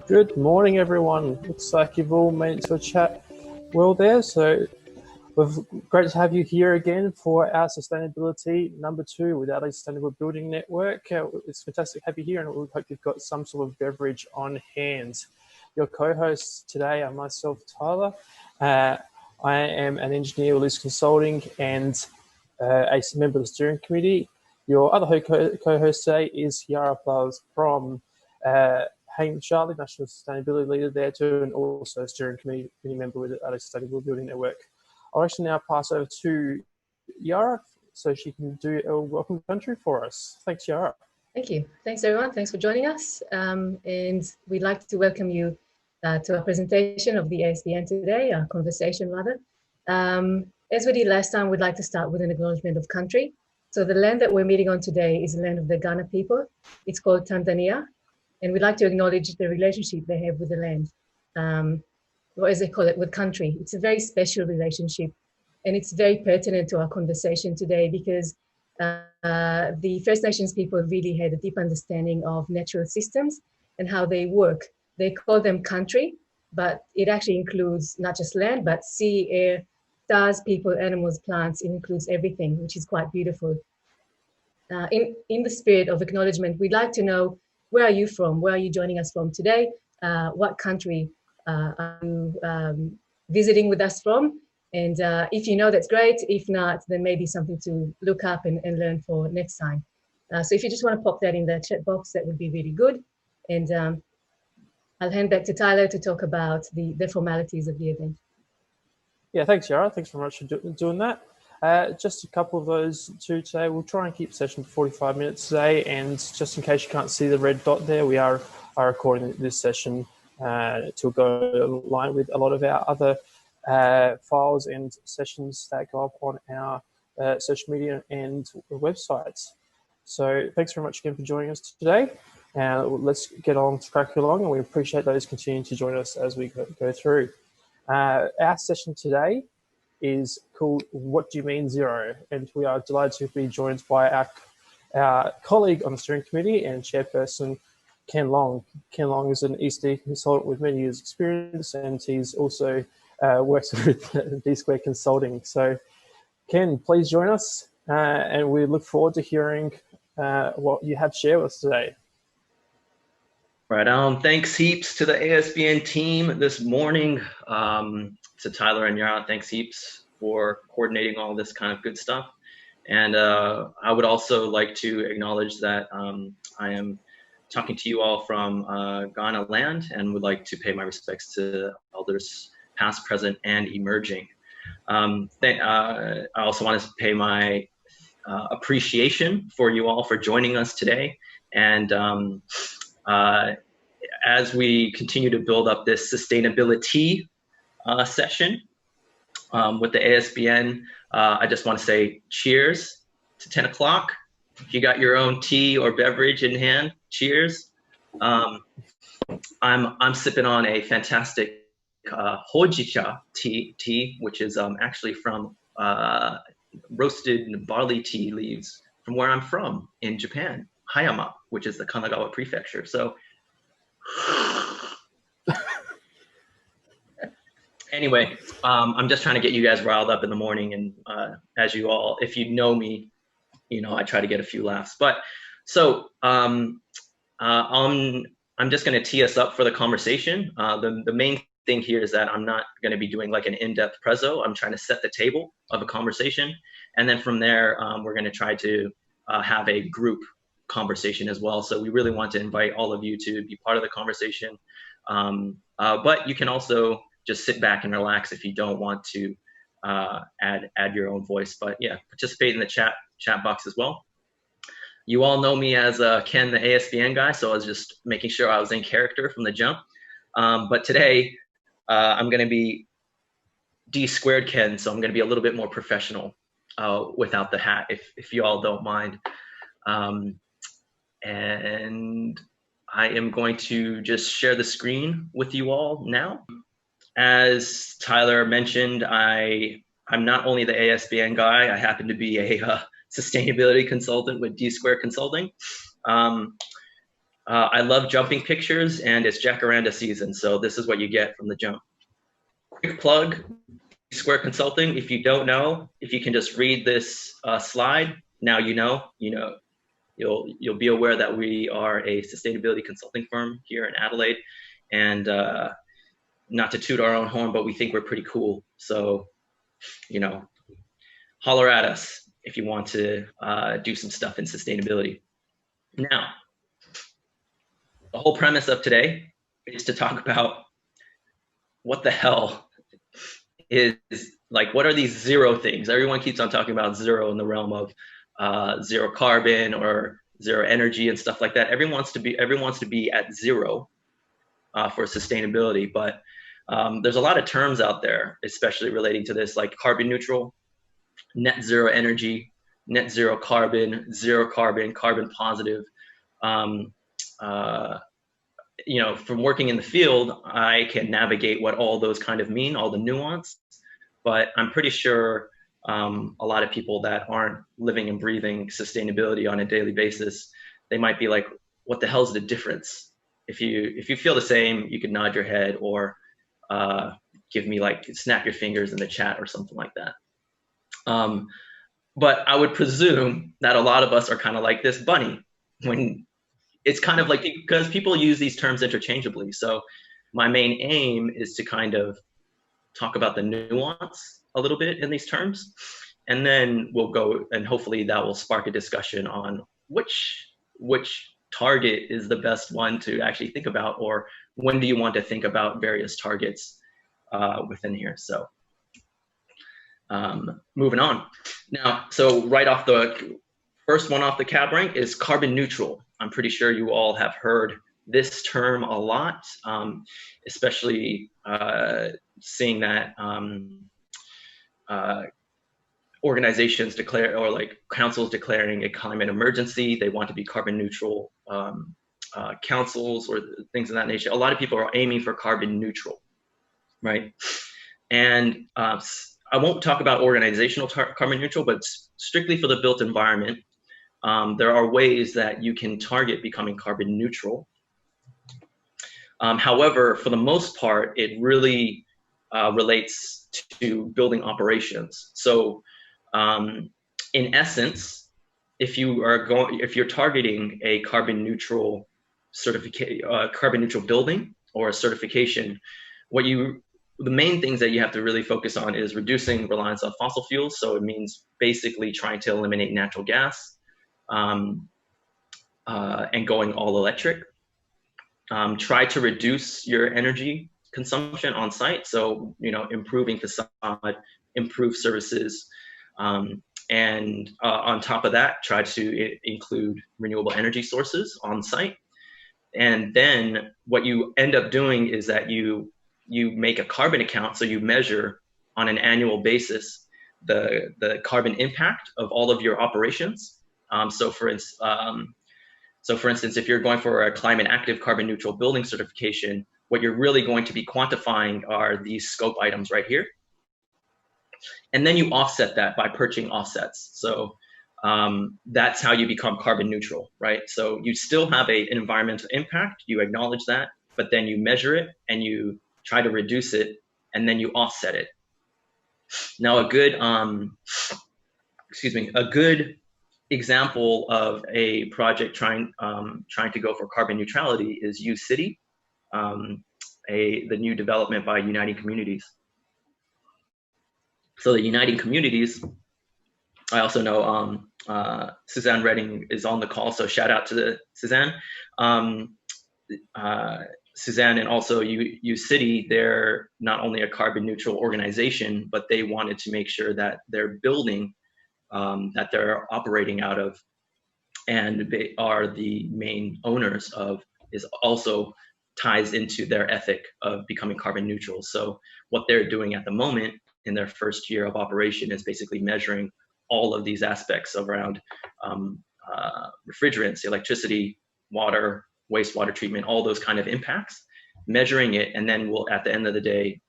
Good morning, everyone. Looks like you've all made it to a chat well there. So great to have you here again for our Sustainability number 2 with Adelaide Sustainable Building Network. It's fantastic to have you here, and we hope you've got some sort of beverage on hand. Your co-hosts today are myself, Tyler. I am an engineer with Lucid Consulting and a member of the steering committee. Your other co-host today is Yaara Plaves from Sharley, National Sustainability Leader there too, and also a steering committee member with the Adelaide Sustainable Building Network. I'll actually now pass over to Yaara so she can do a welcome country for us. Thanks, Yaara. Thank you. Thanks, everyone. Thanks for joining us. And we'd like to welcome you to our presentation of the ASBN today, our conversation rather. As we did last time, we'd like to start with an acknowledgement of country. So the land that we're meeting on today is the land of the Kaurna people. It's called Tarndanya, and we'd like to acknowledge the relationship they have with the land. What as they call it, with country. It's a very special relationship, and it's very pertinent to our conversation today because the First Nations people really had a deep understanding of natural systems and how they work. They call them country, but it actually includes not just land, but sea, air, stars, people, animals, plants. It includes everything, which is quite beautiful. In the spirit of acknowledgement, we'd like to know, where are you from? Where are you joining us from today? What country are you visiting with us from? And if you know, that's great. If not, then maybe something to look up and learn for next time. So if you just want to pop that in the chat box, that would be really good. And I'll hand back to Tyler to talk about the formalities of the event. Yeah, thanks, Yaara. Thanks very much for doing that. Just a couple of those two today. We'll try and keep the session for 45 minutes today. And just in case you can't see the red dot there, we are recording this session to go line with a lot of our other files and sessions that go up on our social media and websites. So thanks very much again for joining us today. Let's get on to crack along, and we appreciate those continuing to join us as we go through. Our session today is called What Do You Mean Zero? And we are delighted to be joined by our colleague on the steering committee and chairperson, Ken Long. Ken Long is an ESD consultant with many years' experience, and he's also works with dsquared Consulting. So, Ken, please join us, and we look forward to hearing what you have to share with us today. Right on. Thanks heaps to the ASBN team this morning. To Tyler and Yaara, thanks heaps for coordinating all this kind of good stuff. And I would also like to acknowledge that I am talking to you all from Kaurna land, and would like to pay my respects to elders past, present, and emerging. I also want to pay my appreciation for you all for joining us today. And as we continue to build up this sustainability session with the ASBN, I just want to say cheers to 10 o'clock. If you got your own tea or beverage in hand, cheers. I'm sipping on a fantastic hojicha tea, which is actually from roasted barley tea leaves from where I'm from in Japan, Hayama, which is the Kanagawa prefecture. So anyway, I'm just trying to get you guys riled up in the morning. And as you all, if you know me, you know I try to get a few laughs. But so I'm just going to tee us up for the conversation. The main thing here is that I'm not going to be doing like an in-depth prezzo. I'm trying to set the table of a conversation. And then from there, we're going to try to have a group conversation as well. So we really want to invite all of you to be part of the conversation. But you can also just sit back and relax if you don't want to add your own voice. But yeah, participate in the chat box as well. You all know me as Ken, the ASBN guy, so I was just making sure I was in character from the jump. But today, I'm going to be dsquared Ken, so I'm going to be a little bit more professional without the hat, if you all don't mind. And I am going to just share the screen with you all now. As Tyler mentioned, I I'm not only the ASBN guy, I happen to be a sustainability consultant with dsquared Consulting. I love jumping pictures, and it's jacaranda season, so this is what you get from the jump. Quick plug, dsquared Consulting. If you don't know, if you can just read this slide, now you know. You'll be aware that we are a sustainability consulting firm here in Adelaide, and not to toot our own horn, but we think we're pretty cool. So, holler at us if you want to do some stuff in sustainability. Now, the whole premise of today is to talk about what the hell is, like, what are these zero things? Everyone keeps on talking about zero in the realm of zero carbon or zero energy and stuff like that. Everyone wants to be at zero for sustainability, but there's a lot of terms out there, especially relating to this, like carbon neutral, net zero energy, net zero carbon, carbon positive. From working in the field, I can navigate what all those kind of mean, all the nuance, but I'm pretty sure a lot of people that aren't living and breathing sustainability on a daily basis, they might be like, what the hell's the difference? If you feel the same, you could nod your head or give me, like, snap your fingers in the chat or something like that. But I would presume that a lot of us are kind of like this bunny, when it's kind of like, because people use these terms interchangeably. So my main aim is to kind of talk about the nuance a little bit in these terms, and then we'll go, and hopefully that will spark a discussion on which target is the best one to actually think about, or when do you want to think about various targets within here. So moving on now. So right off the first one off the cab rank is carbon neutral. I'm pretty sure you all have heard this term a lot, especially seeing that organizations declare, or like councils declaring a climate emergency. They want to be carbon neutral councils or things of that nature. A lot of people are aiming for carbon neutral, right? And I won't talk about organizational carbon neutral, but strictly for the built environment, there are ways that you can target becoming carbon neutral. However, for the most part, it really relates to building operations. So in essence, if you're targeting a carbon neutral carbon neutral building or a certification, the main things that you have to really focus on is reducing reliance on fossil fuels. So it means basically trying to eliminate natural gas and going all electric. Try to reduce your energy consumption on site. So, improving facade, improve services. And on top of that, try to include renewable energy sources on site. And then what you end up doing is that you make a carbon account. So you measure on an annual basis the carbon impact of all of your operations. So for instance, if you're going for a climate active carbon neutral building certification, what you're really going to be quantifying are these scope items right here. And then you offset that by purchasing offsets. So that's how you become carbon neutral, right? So you still have an environmental impact, you acknowledge that, but then you measure it and you try to reduce it, and then you offset it. Now a good example of a project trying to go for carbon neutrality is City, the new development by Uniting Communities. So the Uniting Communities, I also know Suzanne Redding is on the call, so shout out to Suzanne. Suzanne and also City, they're not only a carbon neutral organization, but they wanted to make sure that their building that they're operating out of and they are the main owners of is also ties into their ethic of becoming carbon neutral. So what they're doing at the moment in their first year of operation is basically measuring all of these aspects around refrigerants, electricity, water, wastewater treatment, all those kind of impacts, measuring it, and then we'll, at the end of the day,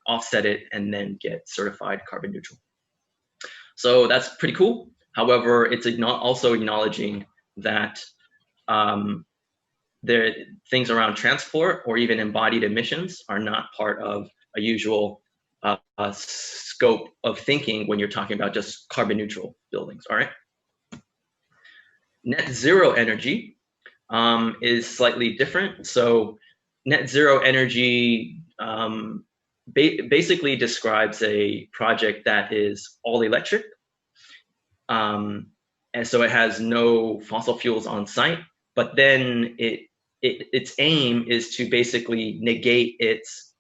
offset it, and then get certified carbon neutral. So that's pretty cool. However, it's also acknowledging that things around transport or even embodied emissions are not part of a usual scope of thinking when you're talking about just carbon neutral buildings, all right? Net zero energy is slightly different. So net zero energy basically describes a project that is all electric. And so it has no fossil fuels on site, but then its aim is to basically negate its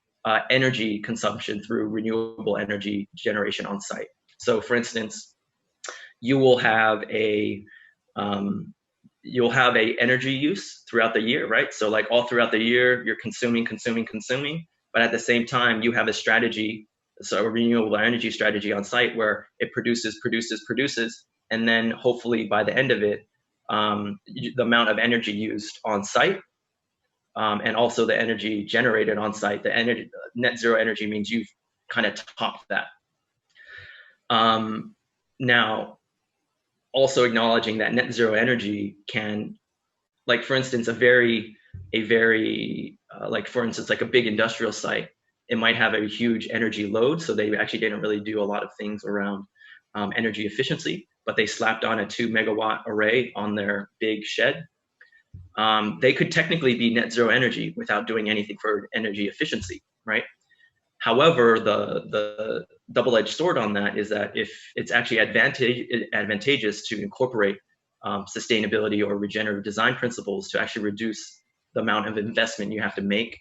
energy consumption through renewable energy generation on site. So for instance, you will have a energy use throughout the year, right? So like all throughout the year, you're consuming, but at the same time, you have a strategy, so a renewable energy strategy on site where it produces, and then hopefully by the end of it, the amount of energy used on site, and also the energy generated on site, the energy, net zero energy means you've kind of topped that. Now, also acknowledging that net zero energy can, like for instance, like for instance, like a big industrial site, it might have a huge energy load. So they actually didn't really do a lot of things around energy efficiency, but they slapped on a 2 megawatt array on their big shed. They could technically be net zero energy without doing anything for energy efficiency, right? However, the double-edged sword on that is that if it's actually advantageous to incorporate sustainability or regenerative design principles to actually reduce the amount of investment you have to make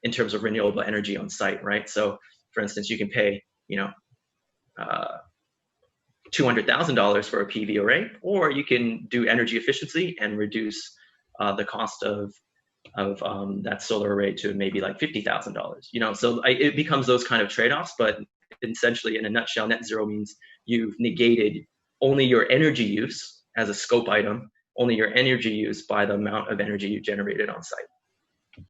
in terms of renewable energy on site, right? So, for instance, you can pay, $200,000 for a PV array, or you can do energy efficiency and reduce the cost of that solar array to maybe like $50,000. So it becomes those kind of trade-offs. But essentially, in a nutshell, net zero means you've negated only your energy use as a scope item, only your energy use by the amount of energy you generated on site.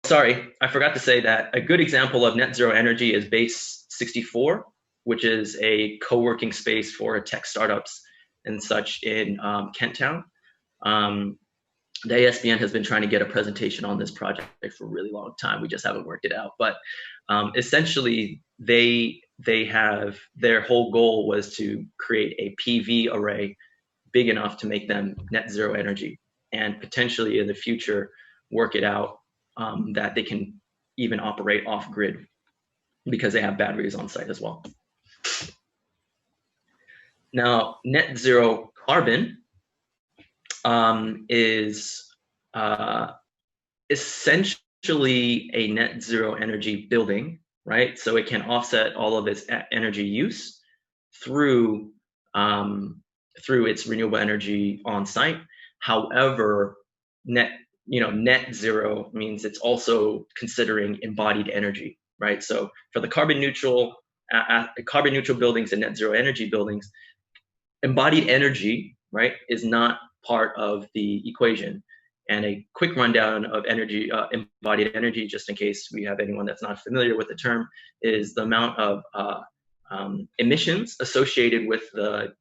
Sorry, I forgot to say that a good example of net zero energy is Base 64, which is a co-working space for tech startups and such in Kent Town. The ASBN has been trying to get a presentation on this project for a really long time. We just haven't worked it out. But essentially, they have, their whole goal was to create a PV array big enough to make them net zero energy, and potentially in the future work it out that they can even operate off grid because they have batteries on site as well. Now, net zero carbon is essentially a net zero energy building, right? So it can offset all of its energy use through its renewable energy on site. However, net zero means it's also considering embodied energy, right? So for the carbon neutral buildings and net zero energy buildings, embodied energy, right, is not part of the equation. And a quick rundown of energy, embodied energy, just in case we have anyone that's not familiar with the term, is the amount of emissions associated with the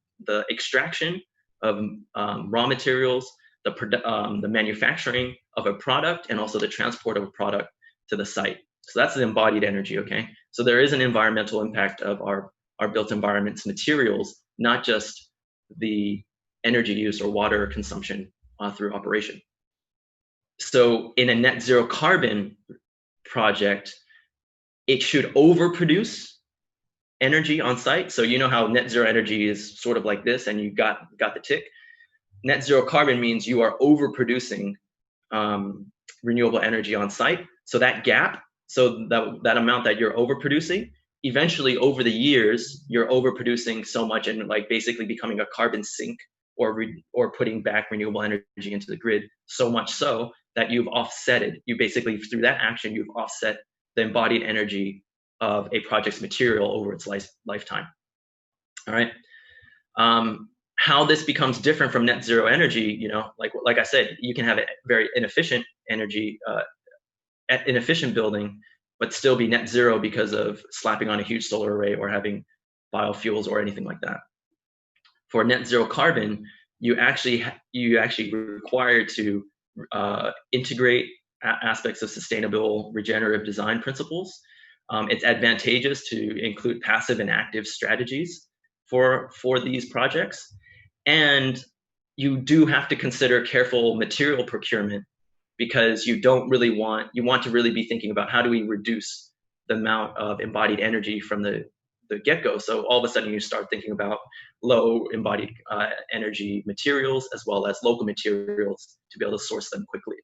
extraction of raw materials, the manufacturing of a product, and also the transport of a product to the site. So that's the embodied energy, okay? So there is an environmental impact of our built environment's materials, not just the energy use or water consumption through operation. So in a net zero carbon project, it should overproduce energy on site. So you know how net zero energy is sort of like this, and you got the tick. Net zero carbon means you are overproducing renewable energy on site. So that gap, so that amount that you're overproducing, eventually over the years, you're overproducing so much and like basically becoming a carbon sink, or putting back renewable energy into the grid, so much so that you've offsetted. You basically, through that action, you've offset the embodied energy of a project's material over its lifetime. All right. How this becomes different from net zero energy, like I said, you can have a very inefficient energy, inefficient building but still be net zero because of slapping on a huge solar array or having biofuels or anything like that. For net zero carbon, you actually require to integrate aspects of sustainable regenerative design principles. It's advantageous to include passive and active strategies for these projects, and you do have to consider careful material procurement, because you want to really be thinking about how do we reduce the amount of embodied energy from the get-go. So all of a sudden you start thinking about low embodied energy materials as well as local materials to be able to source them quickly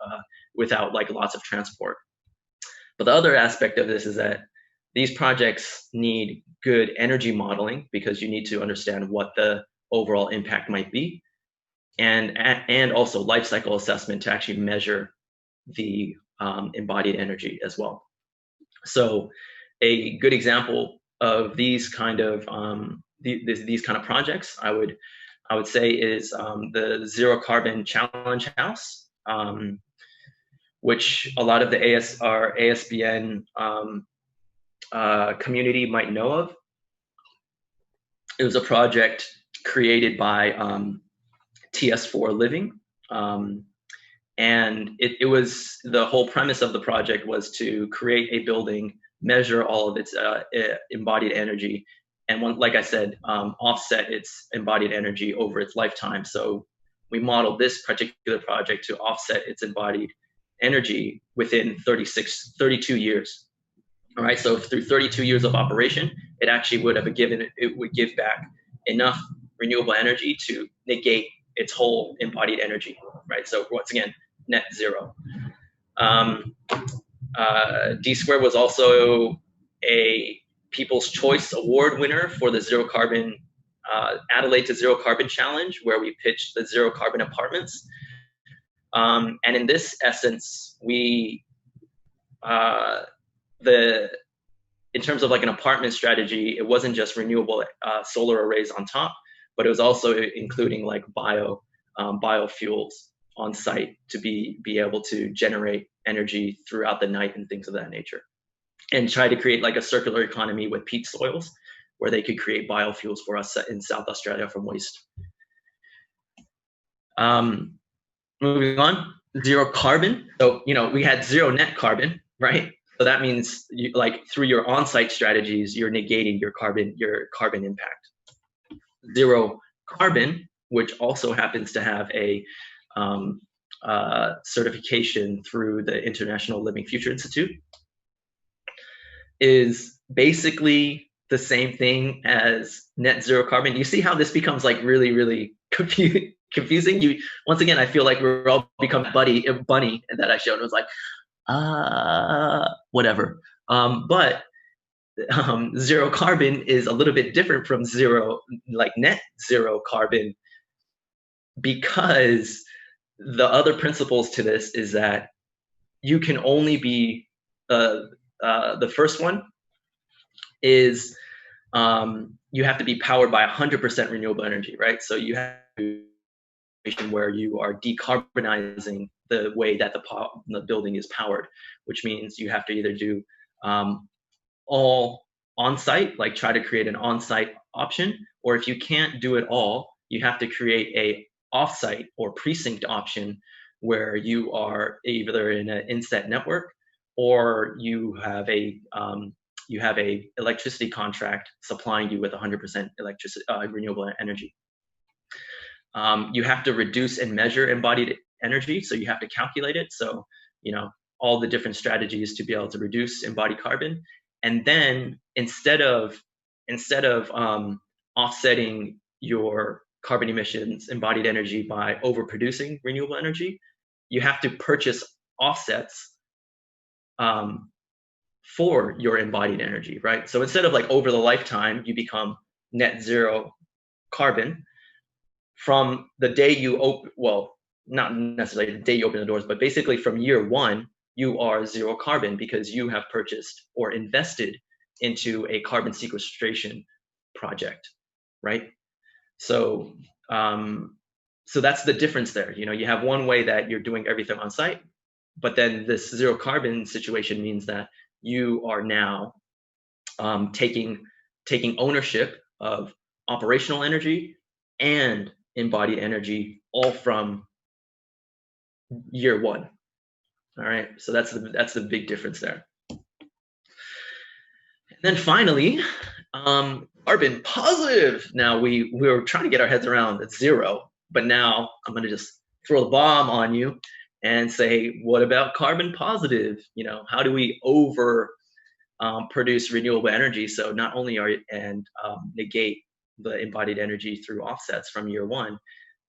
without like lots of transport. But the other aspect of this is that these projects need good energy modeling, because you need to understand what the overall impact might be, and also life cycle assessment to actually measure the embodied energy as well. So a good example of these kind of these kind of projects, I would say, is the Zero Carbon Challenge House, which a lot of the ASBN community might know of. It was a project created by TS4 Living, and it was, the whole premise of the project was to create a building, measure all of its embodied energy, and like I said, offset its embodied energy over its lifetime. So we modeled this particular project to offset its embodied energy within 32 years. All right, so through 32 years of operation, it actually would give back enough renewable energy to negate its whole embodied energy, right? So once again, net zero. dsquared was also a People's Choice Award winner for the Zero Carbon Adelaide to Zero Carbon Challenge, where we pitched the zero carbon apartments. And in this essence, we in terms of like an apartment strategy, it wasn't just renewable solar arrays on top, but it was also including like biofuels on site to be able to generate energy throughout the night and things of that nature, and try to create like a circular economy with peat soils where they could create biofuels for us in South Australia from waste. Moving on, zero carbon. So, we had zero net carbon, right? So that means through your on-site strategies, you're negating your carbon impact. Zero carbon, which also happens to have a certification through the International Living Future Institute, is basically the same thing as net zero carbon. You see how this becomes like really, really confusing? Once again, I feel like we're all become bunny that I showed. It was like, whatever. But zero carbon is a little bit different from net zero carbon, because the other principles to this is that you can only be the first one is you have to be powered by 100% renewable energy, right? So you have to where you are decarbonizing the way that the building is powered, which means you have to either do all on-site, like try to create an on-site option, or if you can't do it all, you have to create a off-site or precinct option where you are either in an inset network or you have a electricity contract supplying you with 100% renewable energy. You have to reduce and measure embodied energy, so you have to calculate it. So, all the different strategies to be able to reduce embodied carbon. And then instead of offsetting your carbon emissions, embodied energy by overproducing renewable energy, you have to purchase offsets for your embodied energy, right? So instead of like over the lifetime, you become net zero carbon from the day you open, well, not necessarily the day you open the doors, but basically from year one, you are zero carbon because you have purchased or invested into a carbon sequestration project, right? So, so that's the difference there. You have one way that you're doing everything on site, but then this zero carbon situation means that you are now taking ownership of operational energy and embodied energy all from year one. All right, so that's the big difference there. And then finally, carbon positive. Now we were trying to get our heads around at zero, but now I'm going to just throw the bomb on you and say, what about carbon positive? You know, how do we produce renewable energy? So not only negate the embodied energy through offsets from year one.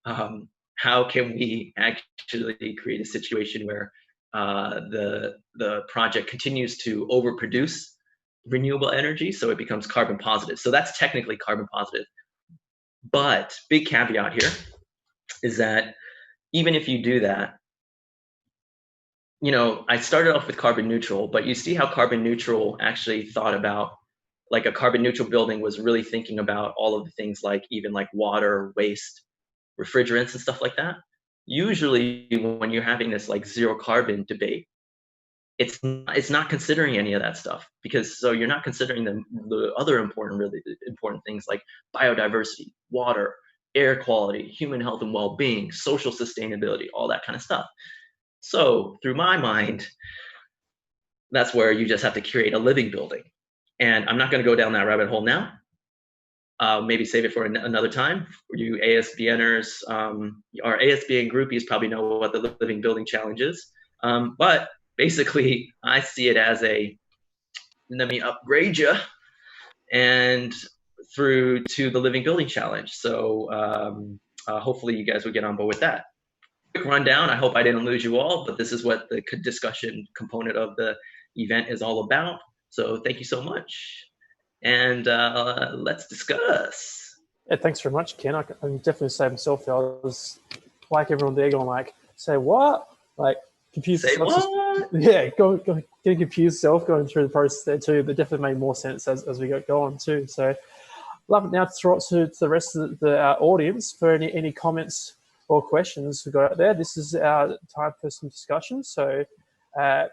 How can we actually create a situation where the project continues to overproduce renewable energy, so it becomes carbon positive? So that's technically carbon positive. But big caveat here is that even if you do that, you know, I started off with carbon neutral, but you see how carbon neutral actually thought about, like a carbon neutral building was really thinking about all of the things like even like water, waste, refrigerants and stuff like that. Usually when you're having this like zero carbon debate, it's not considering any of that stuff, because so you're not considering the other really important things like biodiversity, water, air quality, human health and well-being, social sustainability, all that kind of stuff. So through my mind, that's where you just have to create a living building. And I'm not going to go down that rabbit hole now. Maybe save it for another time. For you ASBNers, our ASBN groupies probably know what the living building challenge is. But basically, I see it as let me upgrade you and through to the living building challenge. So hopefully you guys will get on board with that. Quick rundown. I hope I didn't lose you all, but this is what the discussion component of the event is all about. So thank you so much. And let's discuss. Yeah, thanks very much, Ken. I can definitely say myself, I was like everyone there going like, say what? Like confused. Say what? Yeah, getting confused self going through the process there too, but definitely made more sense as we got going too. So love it. Now to throw it to the rest of the audience for any comments or questions we got out there. This is our time for some discussion. So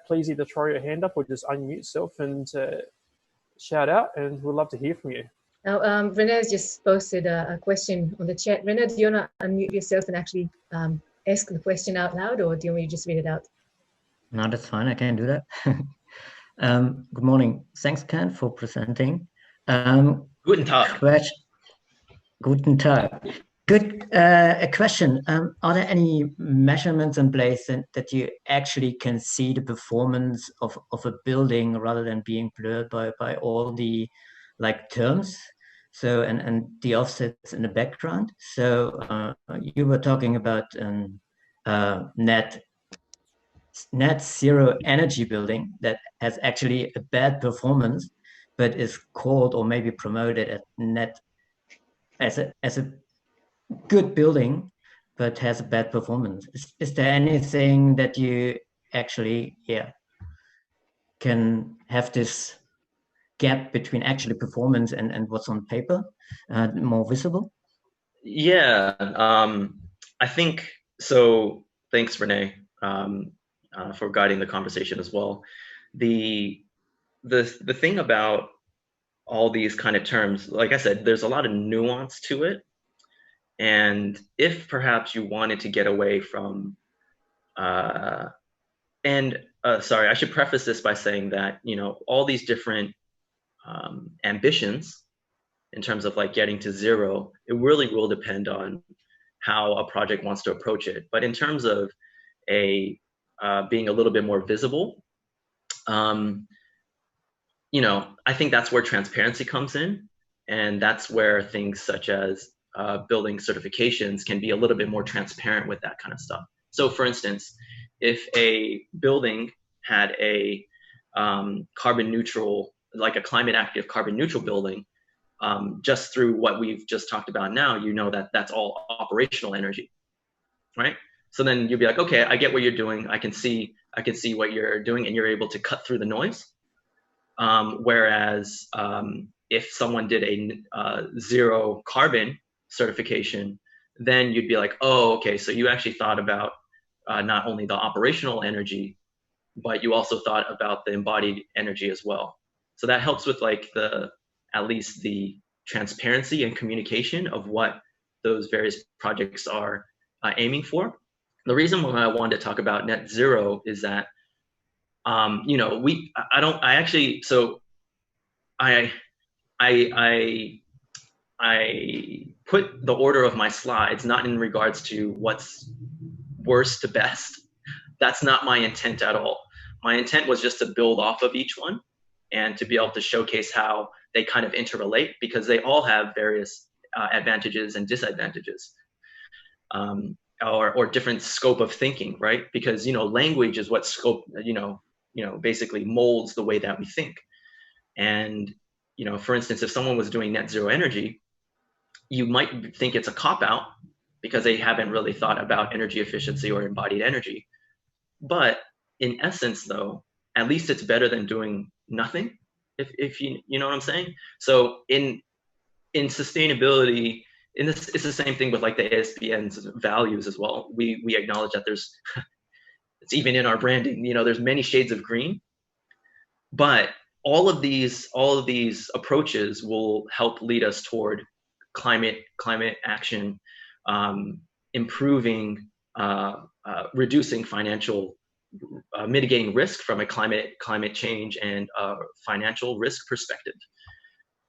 please either throw your hand up or just unmute yourself and shout out, and we'd love to hear from you. Now, René's just posted a question on the chat. René, do you want to unmute yourself and actually ask the question out loud, or do you want me to just read it out? No, that's fine. I can do that. Good morning. Thanks, Ken, for presenting. Guten Tag. Guten Tag. Good. A question. Are there any measurements in place that you actually can see the performance of a building rather than being blurred by all the like terms? So and the offsets in the background. So you were talking about net zero energy building that has actually a bad performance, but is called or maybe promoted at net as a good building, but has a bad performance. Is there anything that you actually can have this gap between actually performance and what's on paper more visible? Yeah, I think so. Thanks, René, for guiding the conversation as well. The thing about all these kind of terms, like I said, there's a lot of nuance to it. And if perhaps you wanted to get away from, sorry, I should preface this by saying that, you know, all these different ambitions in terms of like getting to zero, it really will depend on how a project wants to approach it. But in terms of being a little bit more visible, you know, I think that's where transparency comes in. And that's where things such as building certifications can be a little bit more transparent with that kind of stuff. So for instance, if a building had a carbon neutral, like a climate active carbon neutral building, just through what we've just talked about now, you know that that's all operational energy, right? So then you'll be like, okay, I get what you're doing. I can see what you're doing, and you're able to cut through the noise. Whereas if someone did a zero carbon certification, then you'd be like, oh, okay, so you actually thought about not only the operational energy but you also thought about the embodied energy as well. So that helps with like at least the transparency and communication of what those various projects are aiming for. The reason why I wanted to talk about net zero is that, you know, I put the order of my slides not in regards to what's worst to best. That's not my intent at all. My intent was just to build off of each one and to be able to showcase how they kind of interrelate, because they all have various advantages and disadvantages, or different scope of thinking, right? Because, you know, language is what scope, basically molds the way that we think. And, you know, for instance, if someone was doing net zero energy, you might think it's a cop-out because they haven't really thought about energy efficiency or embodied energy. But in essence, though, at least it's better than doing nothing, if you know what I'm saying. So in sustainability, it's the same thing with like the ASBN's values as well. We acknowledge that there's it's even in our branding, you know, there's many shades of green, but all of these approaches will help lead us toward climate action, improving, reducing financial, mitigating risk from a climate change and financial risk perspective.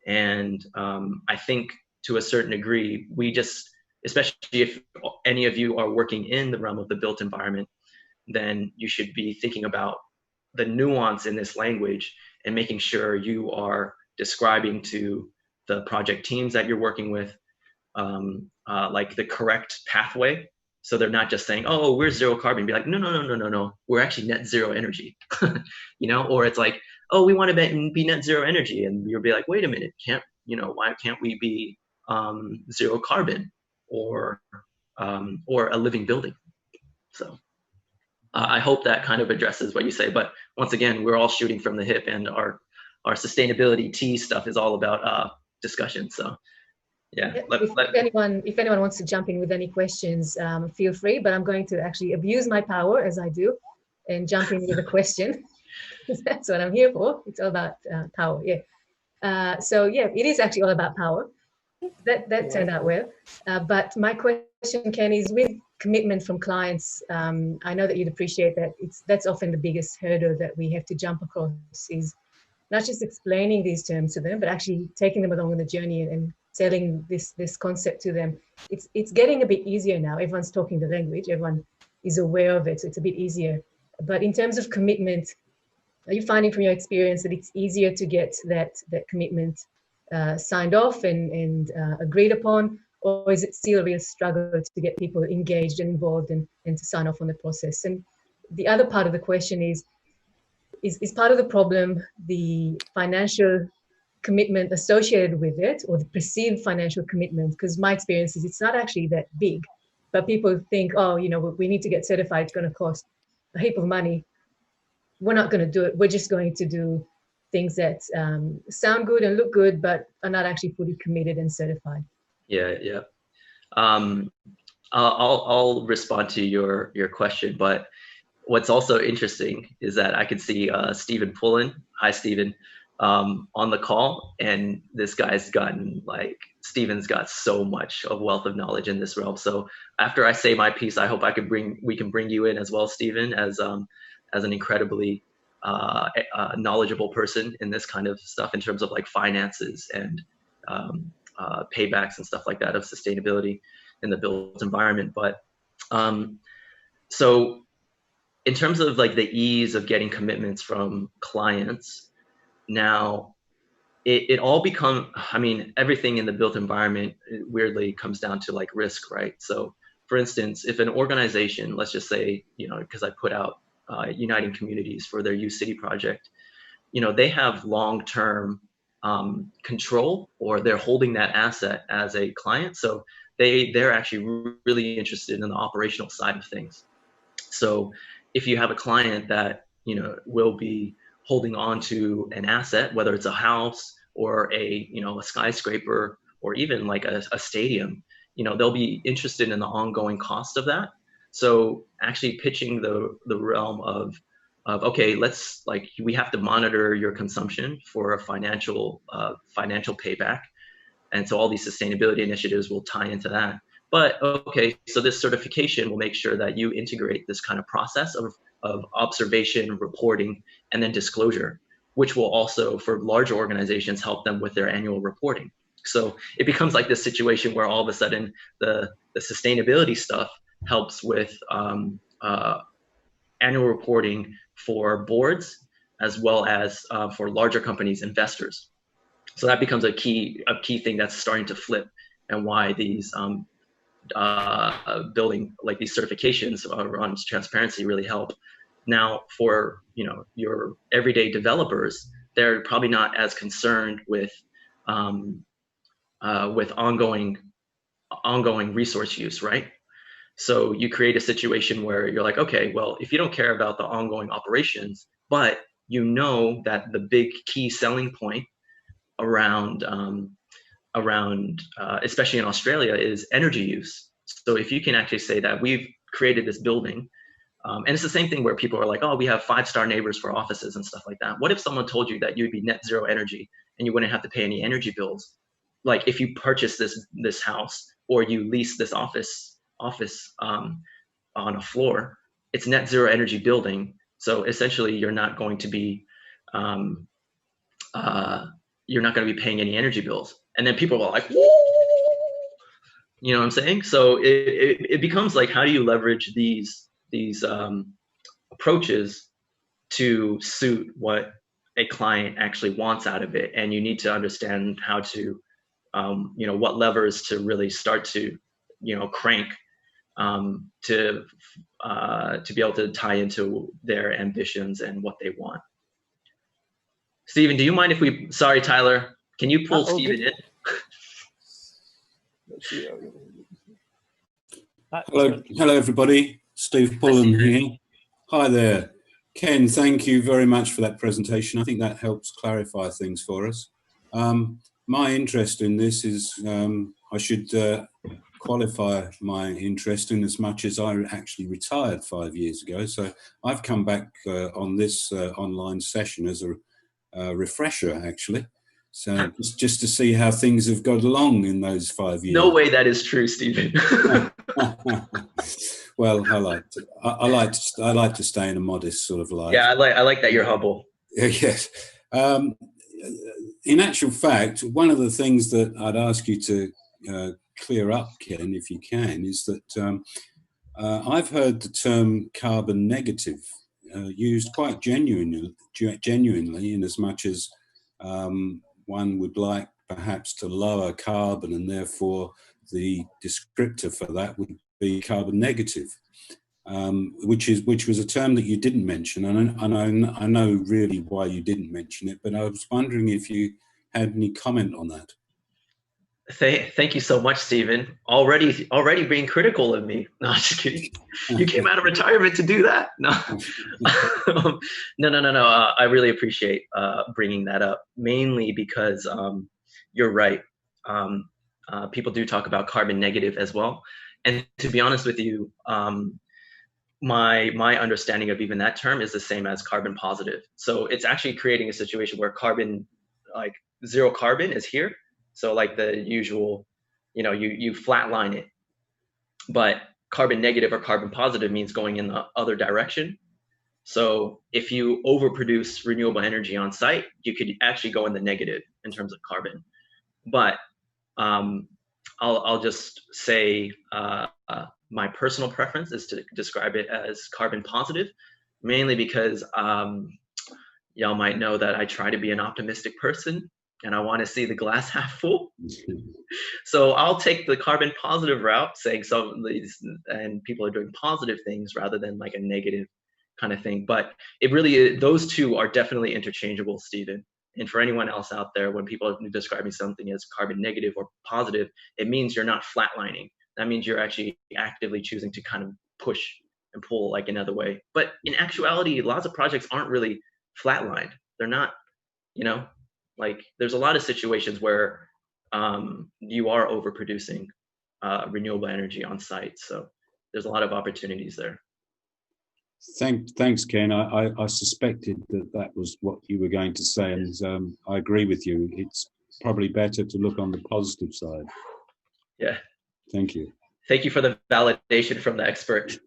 And I think to a certain degree, we just, especially if any of you are working in the realm of the built environment, then you should be thinking about the nuance in this language and making sure you are describing to the project teams that you're working with, like the correct pathway. So they're not just saying, oh, we're zero carbon. Be like, no, we're actually net zero energy, you know, or it's like, oh, we want to be net zero energy. And you'll be like, wait a minute, why can't we be zero carbon or a living building? So I hope that kind of addresses what you say. But once again, we're all shooting from the hip, and our SustainabiliTEA stuff is all about discussion. So yeah. If anyone wants to jump in with any questions, feel free. But I'm going to actually abuse my power, as I do, and jump in with a question. That's what I'm here for. It's all about power. Yeah. So yeah, it is actually all about power. That turned out well. But my question, Ken, is with commitment from clients. I know that you'd appreciate that. That's often the biggest hurdle that we have to jump across, is not just explaining these terms to them, but actually taking them along on the journey and selling this concept to them. It's getting a bit easier now. Everyone's talking the language. Everyone is aware of it, so it's a bit easier. But in terms of commitment, are you finding from your experience that it's easier to get that commitment signed off and agreed upon, or is it still a real struggle to get people engaged and involved and to sign off on the process? And the other part of the question is part of the problem the financial commitment associated with it, or the perceived financial commitment? Because my experience is it's not actually that big, but people think, oh, you know, we need to get certified, it's going to cost a heap of money. We're not going to do it. We're just going to do things that sound good and look good, but are not actually fully committed and certified. Yeah. I'll respond to your question, but what's also interesting is that I could see Stephen Pullen. Hi, Stephen, on the call, and this guy's Stephen's got so much of wealth of knowledge in this realm. So after I say my piece, I hope we can bring you in as well, Stephen, as an incredibly knowledgeable person in this kind of stuff in terms of like finances and paybacks and stuff like that of sustainability in the built environment. But so in terms of like the ease of getting commitments from clients, now it all everything in the built environment weirdly comes down to like risk, right? So for instance, if an organization, let's just say, you know, because I put out Uniting Communities for their U City project, you know, they have long-term control, or they're holding that asset as a client. So they're actually really interested in the operational side of things. So if you have a client that, you know, will be holding on to an asset, whether it's a house or a skyscraper or even like a stadium, you know, they'll be interested in the ongoing cost of that. So actually pitching the realm of okay, we have to monitor your consumption for a financial payback. And so all these sustainability initiatives will tie into that. But okay, so this certification will make sure that you integrate this kind of process of observation, reporting, and then disclosure, which will also, for larger organizations, help them with their annual reporting. So it becomes like this situation where all of a sudden the sustainability stuff helps with annual reporting for boards, as well as for larger companies, investors. So that becomes a key thing that's starting to flip, and why these building like these certifications around transparency really help. Now, for your everyday developers, they're probably not as concerned with ongoing resource use, right? So you create a situation where you're like, okay, well, if you don't care about the ongoing operations, but you know that the big key selling point around especially in Australia, is energy use. So if you can actually say that we've created this building, and it's the same thing where people are like, oh, we have 5-star neighbors for offices and stuff like that. What if someone told you that you'd be net zero energy and you wouldn't have to pay any energy bills? Like if you purchase this house, or you lease this office on a floor, it's net zero energy building. So essentially, you're not going to be paying any energy bills. And then people are like, whoa! You know what I'm saying? So it becomes like, how do you leverage these approaches to suit what a client actually wants out of it? And you need to understand how to, what levers to really start to, crank to be able to tie into their ambitions and what they want. Stephen, do you mind if we? Sorry, Tyler. Can you pull Stephen in? Hello, everybody. Steve Pullen here. Hi there. Ken, thank you very much for that presentation. I think that helps clarify things for us. My interest in this is, I should qualify my interest in as much as I actually retired 5 years ago. So I've come back on this online session as a refresher, actually. So just to see how things have got along in those 5 years. No way that is true, Stephen. Well, I like to stay in a modest sort of life. Yeah, I like that you're humble. Yes. In actual fact, one of the things that I'd ask you to clear up, Ken, if you can, is that I've heard the term carbon negative used quite genuinely, in as much as one would like perhaps to lower carbon, and therefore the descriptor for that would be carbon negative, which was a term that you didn't mention, and I know really why you didn't mention it, but I was wondering if you had any comment on that. Thank you so much, Stephen. Already being critical of me. No, I'm just kidding. You came out of retirement to do that. No, no. I really appreciate bringing that up, mainly because you're right. People do talk about carbon negative as well, and to be honest with you, my understanding of even that term is the same as carbon positive. So it's actually creating a situation where carbon, like zero carbon, is here. So like the usual, you flatline it, but carbon negative or carbon positive means going in the other direction. So if you overproduce renewable energy on site, you could actually go in the negative in terms of carbon. But I'll just say my personal preference is to describe it as carbon positive, mainly because y'all might know that I try to be an optimistic person, and I want to see the glass half full. So I'll take the carbon positive route, saying some of these and people are doing positive things rather than like a negative kind of thing. But it really, those two are definitely interchangeable, Stephen. And for anyone else out there, when people are describing something as carbon negative or positive, it means you're not flatlining. That means you're actually actively choosing to kind of push and pull like another way. But in actuality, lots of projects aren't really flatlined. They're not, like there's a lot of situations where you are overproducing renewable energy on site. So there's a lot of opportunities there. Thanks, Ken. I suspected that was what you were going to say, and I agree with you. It's probably better to look on the positive side. Yeah. Thank you. Thank you for the validation from the expert.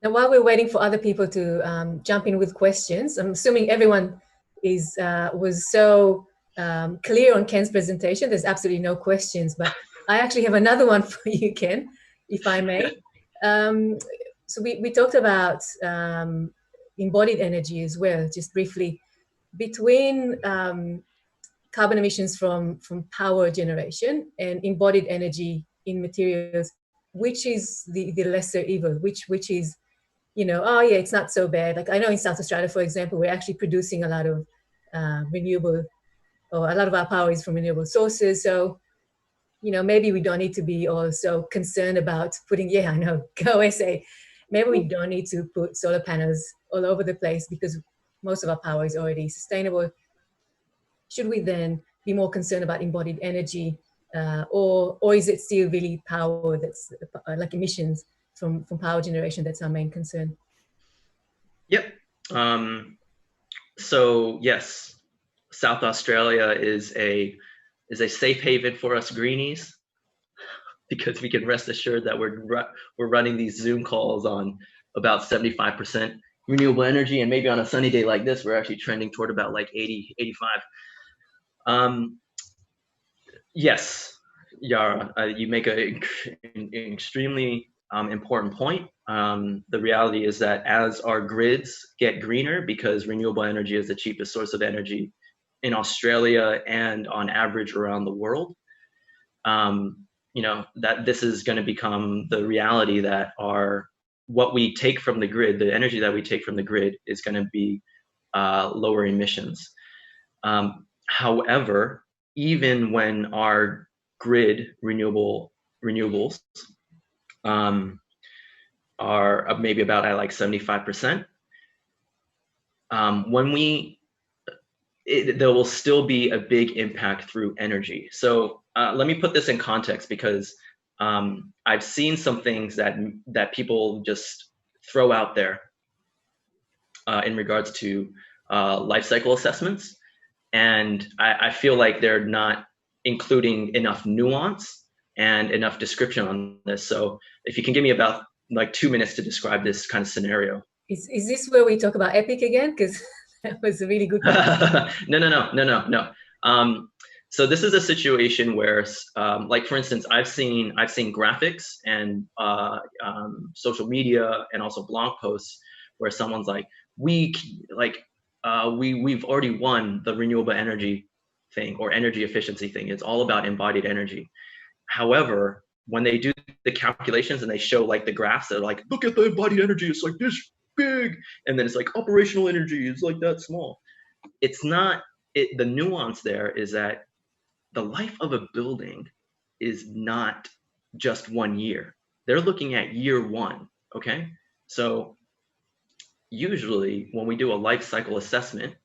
Now, while we're waiting for other people to jump in with questions, I'm assuming everyone was so clear on Ken's presentation. There's absolutely no questions, but I actually have another one for you, Ken, if I may. So we talked about embodied energy as well, just briefly, between carbon emissions from power generation and embodied energy in materials, which is the lesser evil, which is, you know, oh yeah, it's not so bad. Like I know in South Australia, for example, we're actually producing a lot of renewable, or a lot of our power is from renewable sources. So, you know, maybe we don't need to be also concerned about putting, yeah, I know, go SA. Maybe we don't need to put solar panels all over the place because most of our power is already sustainable. Should we then be more concerned about embodied energy, or is it still really power that's like emissions from power generation that's our main concern? Yep. So yes, South Australia is a safe haven for us greenies, because we can rest assured that we're running these Zoom calls on about 75% renewable energy, and maybe on a sunny day like this, we're actually trending toward about like 80, 85. Yes, Yaara, you make an extremely important point. The reality is that as our grids get greener, because renewable energy is the cheapest source of energy in Australia and on average around the world, you know, that this is going to become the reality that what we take from the grid, the energy that we take from the grid, is going to be lower emissions. However, even when our grid renewables are maybe about at like 75%, there will still be a big impact through energy. So let me put this in context, because I've seen some things that people just throw out there in regards to life cycle assessments. And I feel like they're not including enough nuance and enough description on this. So if you can give me about like 2 minutes to describe this kind of scenario. Is this where we talk about EPIC again? Because that was a really good one. No. So this is a situation where, like for instance, I've seen graphics and social media and also blog posts where someone's like, we've already won the renewable energy thing or energy efficiency thing. It's all about embodied energy. However, when they do the calculations and they show like the graphs, they're like, look at the embodied energy, it's like this big, and then it's like operational energy is like that small. It's not. The nuance there is that the life of a building is not just 1 year. They're looking at year one. Okay, so usually when we do a life cycle assessment,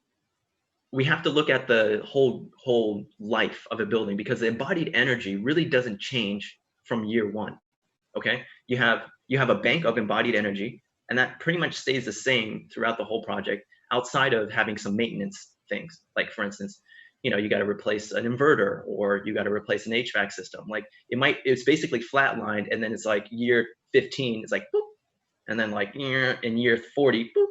we have to look at the whole life of a building, because the embodied energy really doesn't change from year one. Okay, you have a bank of embodied energy, and that pretty much stays the same throughout the whole project, outside of having some maintenance things. Like for instance, you know, you got to replace an inverter, or you got to replace an HVAC system. Like it's basically flatlined, and then it's like year 15, it's like boop, and then like in year 40, boop.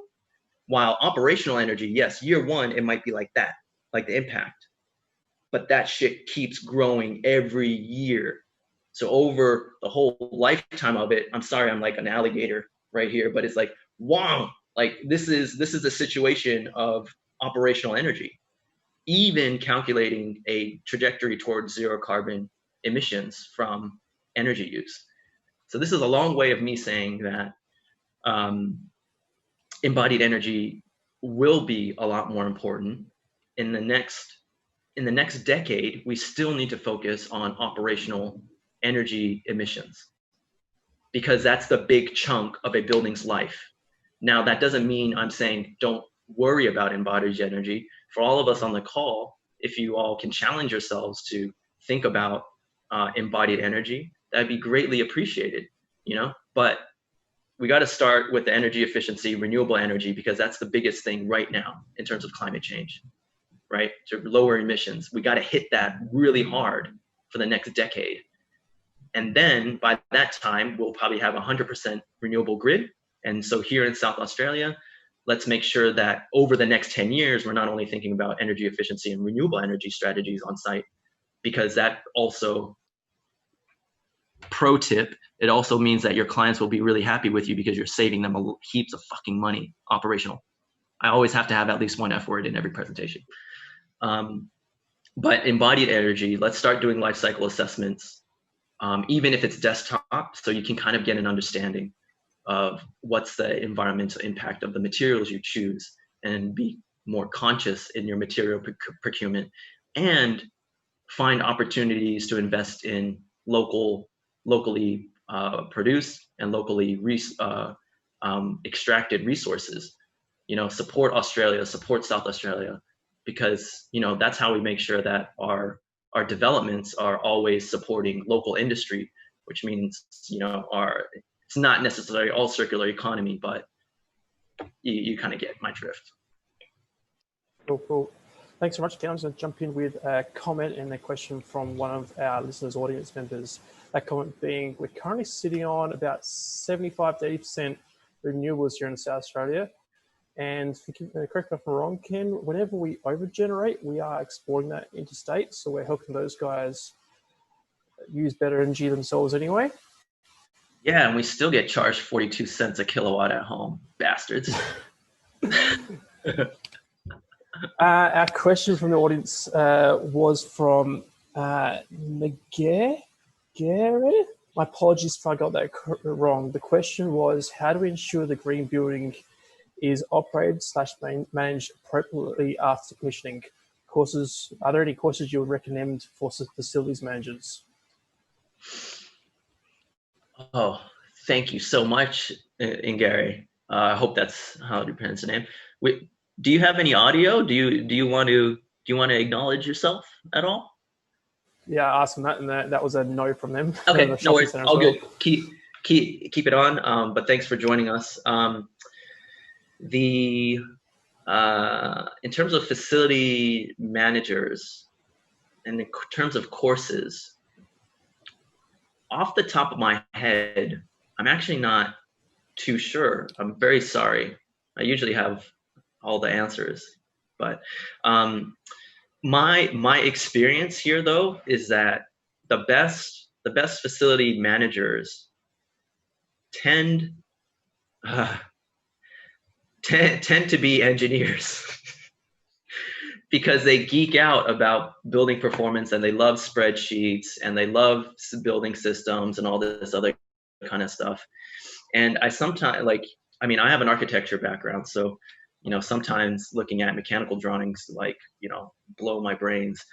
While operational energy, yes, year one, it might be like that, like the impact, but that shit keeps growing every year. So over the whole lifetime of it, I'm sorry, I'm like an alligator right here, but it's like, wow, like this is a situation of operational energy, even calculating a trajectory towards zero carbon emissions from energy use. So this is a long way of me saying that embodied energy will be a lot more important in the next decade. We still need to focus on operational energy emissions, because that's the big chunk of a building's life. Now, that doesn't mean I'm saying don't worry about embodied energy. For all of us on the call, if you all can challenge yourselves to think about embodied energy, that'd be greatly appreciated, you know? But we got to start with the energy efficiency, renewable energy, because that's the biggest thing right now in terms of climate change, right? To lower emissions, we got to hit that really hard for the next decade. And then by that time, we'll probably have 100% renewable grid. And so here in South Australia, let's make sure that over the next 10 years, we're not only thinking about energy efficiency and renewable energy strategies on site, because that also, pro tip, it also means that your clients will be really happy with you because you're saving them heaps of fucking money operational. I always have to have at least one F word in every presentation. But embodied energy, let's start doing life cycle assessments, even if it's desktop, so you can kind of get an understanding of what's the environmental impact of the materials you choose and be more conscious in your material procurement, and find opportunities to invest in locally produced and locally extracted resources. You know, support Australia, support South Australia, because, you know, that's how we make sure that our developments are always supporting local industry, which means, you know, it's not necessarily all circular economy, but you kind of get my drift. Cool. Thanks so much, Ken. I'm just going to jump in with a comment and a question from one of our listeners, audience members. That comment being, we're currently sitting on about 75 to 80% renewables here in South Australia. And correct me if I'm wrong, Ken, whenever we overgenerate, we are exporting that interstate. So we're helping those guys use better energy themselves anyway. Yeah, and we still get charged 42 cents a kilowatt at home, bastards. Our question from the audience was from Gary. My apologies if I got that wrong. The question was, how do we ensure the green building is operated / managed appropriately after commissioning? Courses, are there any courses you would recommend for facilities managers? Oh, thank you so much, Gary. I hope that's how you pronounce the name. Do you have any audio? Do you want to acknowledge yourself at all? Yeah, I asked them that, and that was a no from them. Okay, no worries. All good. Keep it on. But thanks for joining us. In terms of facility managers, and in terms of courses, off the top of my head, I'm actually not too sure. I'm very sorry. I usually have all the answers, but my experience here though is that the best facility managers tend to be engineers because they geek out about building performance, and they love spreadsheets, and they love building systems and all this other kind of stuff. And I sometimes, I have an architecture background, so, you know, sometimes looking at mechanical drawings, blow my brains.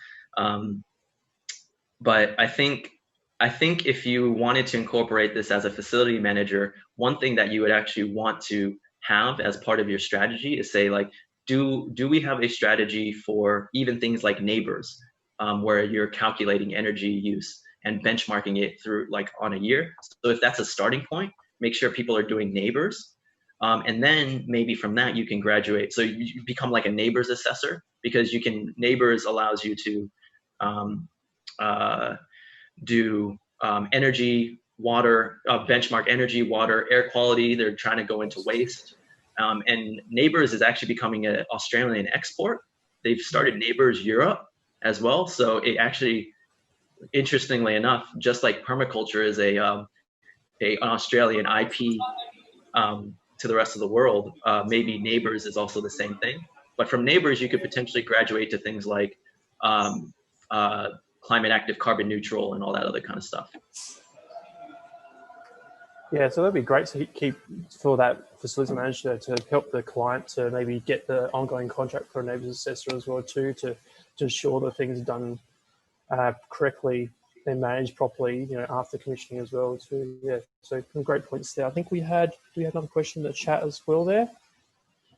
But I think if you wanted to incorporate this as a facility manager, one thing that you would actually want to have as part of your strategy is say, do we have a strategy for even things like neighbors, where you're calculating energy use and benchmarking it through on a year. So if that's a starting point, make sure people are doing neighbors. And then maybe from that you can graduate. So you become like a neighbors assessor, because neighbors allows you to do energy, water, benchmark energy, water, air quality. They're trying to go into waste. And neighbors is actually becoming an Australian export. They've started Neighbors Europe as well. So it actually, interestingly enough, just like permaculture is an Australian IP to the rest of the world, maybe Neighbors is also the same thing. But from Neighbors, you could potentially graduate to things like climate active, carbon neutral, and all that other kind of stuff. Yeah, so that'd be great to keep for that facility manager to help the client to maybe get the ongoing contract for a neighbours assessor as well too, to ensure that things are done correctly and managed properly, you know, after commissioning as well too. Yeah, so some great points there. I think we had another question in the chat as well there.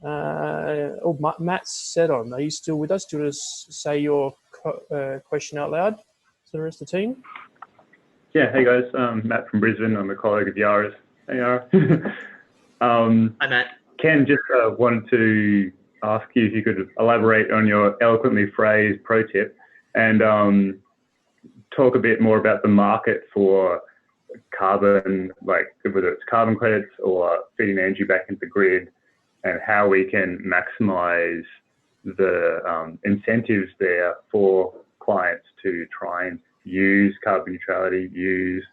Matt Sedon, are you still with us? Do you want to say your question out loud to the rest of the team? Yeah, hey guys, Matt from Brisbane. I'm a colleague of Yaara's. Hey Yaara. Hi, Matt. Ken, just wanted to ask you if you could elaborate on your eloquently phrased pro tip and talk a bit more about the market for carbon, like whether it's carbon credits or feeding energy back into the grid, and how we can maximize the incentives there for clients to try and use carbon neutrality, use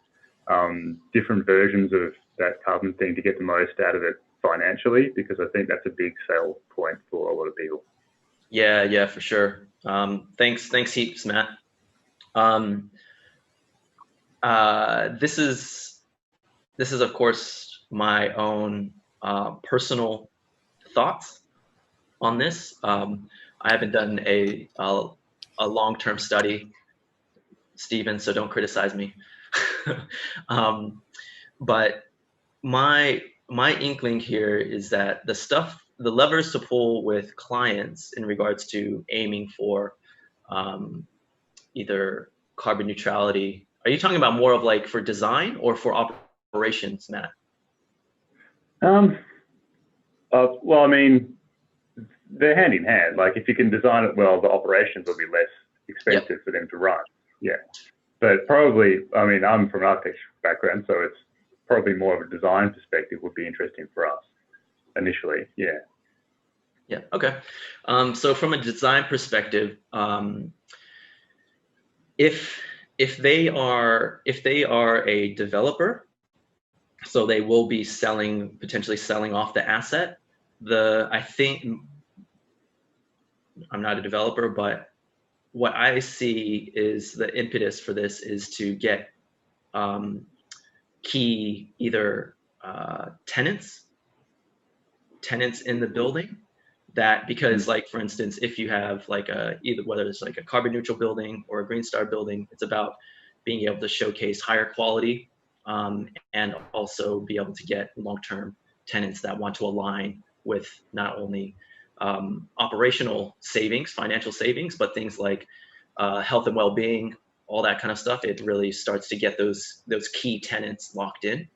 different versions of that carbon thing to get the most out of it financially, because I think that's a big sell point for a lot of people. Yeah, for sure. Thanks heaps, Matt. This is of course my own personal thoughts on this. I haven't done a long-term study, Stephen, so don't criticize me. But my inkling here is that the levers to pull with clients in regards to aiming for either carbon neutrality. Are you talking about more of like for design or for operations, Matt? Well, I mean, they're hand in hand. Like if you can design it well, the operations will be less expensive for them to run. Yeah. But probably, I mean, I'm from an architecture background, so it's probably more of a design perspective would be interesting for us initially. Yeah. Yeah. Okay. So from a design perspective, if they are a developer, so they will be potentially selling off the asset. I think I'm not a developer, but what I see is the impetus for this is to get key either tenants in the building, that because like for instance, if you have like either whether it's like a carbon neutral building or a Green Star building, it's about being able to showcase higher quality and also be able to get long-term tenants that want to align with not only operational savings, financial savings, but things like health and well-being, all that kind of stuff. It really starts to get those key tenants locked in.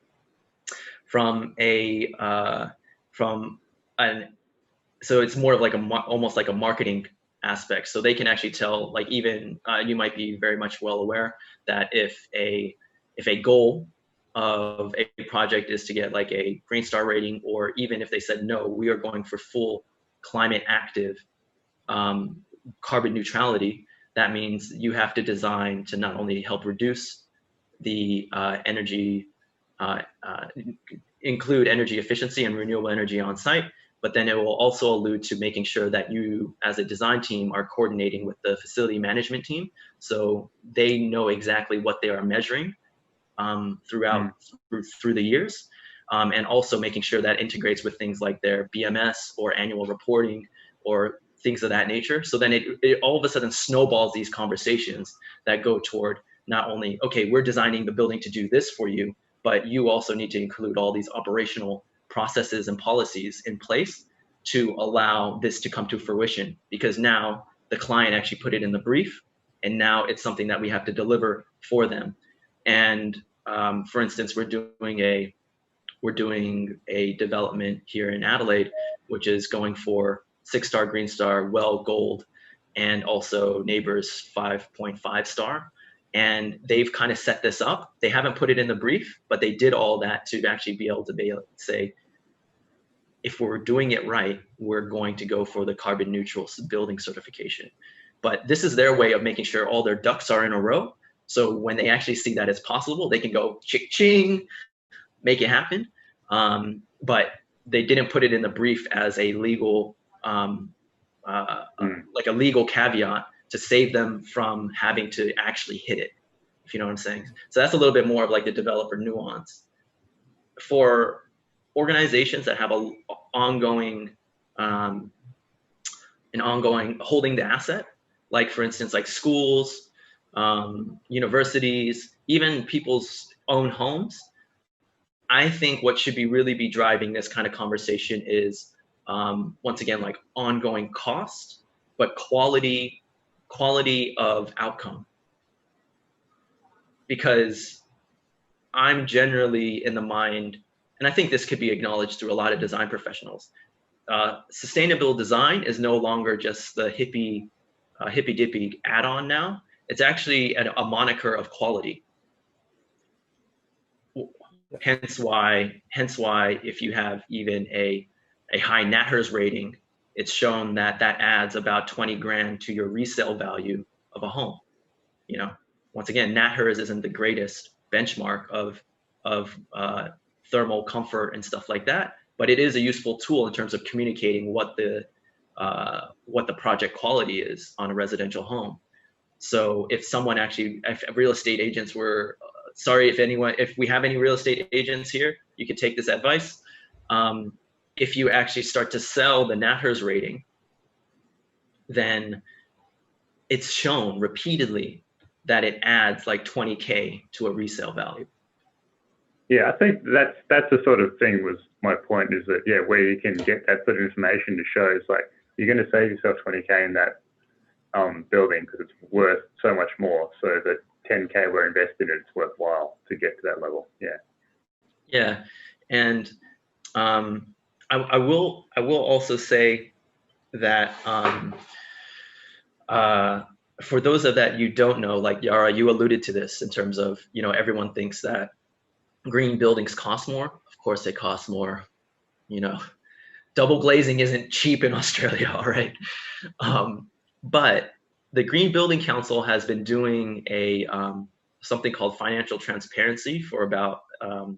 So it's more of like almost like a marketing aspect. So they can actually tell, like even you might be very much well aware that if a goal of a project is to get like a Green Star rating, or even if they said, no, we are going for full climate active carbon neutrality, that means you have to design to not only help reduce the energy, include energy efficiency and renewable energy on site, but then it will also allude to making sure that you as a design team are coordinating with the facility management team, so they know exactly what they are measuring through the years, and also making sure that integrates with things like their BMS or annual reporting or things of that nature. So then it all of a sudden snowballs these conversations that go toward not only, okay, we're designing the building to do this for you, but you also need to include all these operational processes and policies in place to allow this to come to fruition, because now the client actually put it in the brief and now it's something that we have to deliver for them. And for instance, we're doing a development here in Adelaide, which is going for 6-star Green Star, well gold, and also neighbors 5.5 star. And they've kind of set this up. They haven't put it in the brief, but they did all that to actually be able to say, if we're doing it right, we're going to go for the carbon neutral building certification. But this is their way of making sure all their ducks are in a row. So when they actually see that it's possible, they can go ching, make it happen. But they didn't put it in the brief as a legal, like a legal caveat to save them from having to actually hit it, if you know what I'm saying. So that's a little bit more of like the developer nuance. For organizations that have an ongoing holding the asset, like for instance, like schools, universities, even people's own homes, I think what should really be driving this kind of conversation is, once again, like ongoing cost, but quality of outcome. Because I'm generally in the mind and I think this could be acknowledged through a lot of design professionals, sustainable design is no longer just the hippy dippy add-on now. It's actually a moniker of quality. Hence why if you have even a high NatHERS rating, it's shown that adds about 20 grand to your resale value of a home. You know, once again, NatHERS isn't the greatest benchmark of thermal comfort and stuff like that, but it is a useful tool in terms of communicating what the project quality is on a residential home. So if real estate agents were, sorry if we have any real estate agents here, you could take this advice. If you actually start to sell the NatHERS rating, then it's shown repeatedly that it adds like 20K to a resale value. Yeah, I think that's the sort of thing was my point, is that, yeah, where you can get that sort of information to show it's like, you're going to save yourself 20K in that building because it's worth so much more. So that 10K we're invested in, it's worthwhile to get to that level. Yeah. Yeah. And I will also say that for those of that you don't know, like Yaara, you alluded to this in terms of, you know, everyone thinks that green buildings cost more. Of course they cost more. You know, double glazing isn't cheap in Australia, all right? But the Green Building Council has been doing something called financial transparency for about a